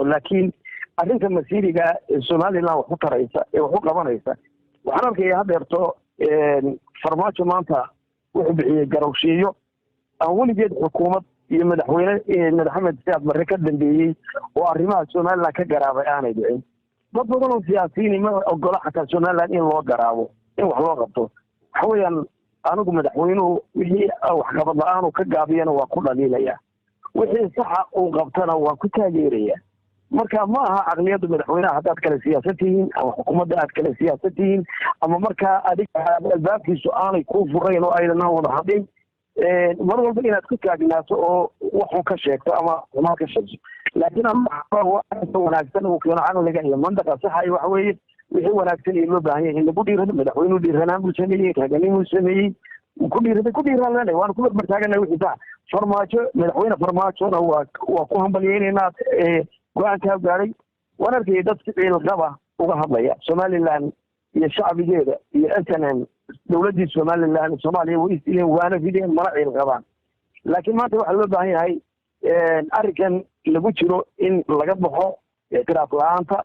laakiin arrinta masiiriga Soomaaliland wax ku taraysa ee wax u qabanaysa waxaan arkayaa hadeerto farmaajo maanta wuxuu bixiyay garowshiyo aan weligeed xukuumad iyo madaxweyne madaxweyne siyaad marre ka dambeeyay oo arrimaha Soomaaliland ka garaabay aanay dhicin dad badan oo siyaasiyiin ma ogola xataa Soomaaliland in loo garaabo in wax loo qabto waxa weeyaan anigu madaxweynuhu wixii wax qabad la'aan ka gaabiyana waa ku dhaliilaya wixii saxa uu qabtana waa ku taageeraya marka ma aha aqliyada madaxweynaha hadaad kala siyaasatihiin ama xukuumadda aad kala siyaasatihiin ama marka adiga albaabkiisu aanay ku furayn oo aynan wada hadin mar walba inaad ku taagnaato oo wax ka sheegto ama xumaan ka sheegto laakiin ama wanaagsan oo keeno caqliga iyo mandaqa saxa ay wax weeye wixii wanaagsan ee loo baahan yahay in lagu dhiirado madaxweynuhu dhiiranaan buu sameeyey raganimu sameeyey ku dhiiradeen waan ku bartaagana wixii sax farmaajo madaxweyne farmaajona waa ku hambalyeynayna go'aanka gaaray waan arkay dad ficil qaba uga hadlaya Soomaaliland iyo shacbigeeda iyo SNM dawladda Soomaaliland Soomaaliya way isleen waana fideen maracil qabaan laakiin maanta waxa loo baahan yahay arrinkan lagu jiro in laga baxo iqraaf la'aanta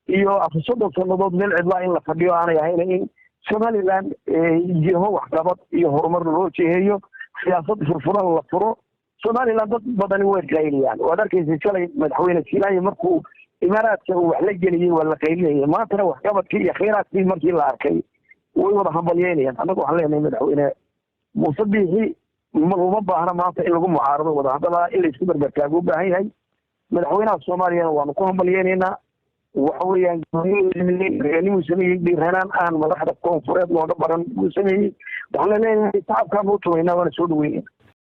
iyo afsado sanadood meel cidla in la fadhiyo aanay ahayn in Soomaaliland jiho wax qabad iyo horumar loo jeeyo siyaasad furfuran la furo Soomaaliland dad badan way qayliyaan oo arkaysi shalay madaxweyne Silaay markuu imaaraadka uu wax la geliyay wala qayliyay maanta wax qabadkii iyo kheyraadkii markii la arkay way wada hambalyeynayaan anagu waxaan leenahay madaxweyne muusabixi ma baahna maanta in lagu mucaarado wada hadaba in la isku barbartaago u baahan yahay madaxweynaha Soomaaliya waanu ku hambalyeynayna waxa weeyaan inuu sameeyay dhiiranaan aan madaxda koonfureed looga baran uu sameeyay waxaan leenahay shacabka uu tooyna wana soo dhaweeyay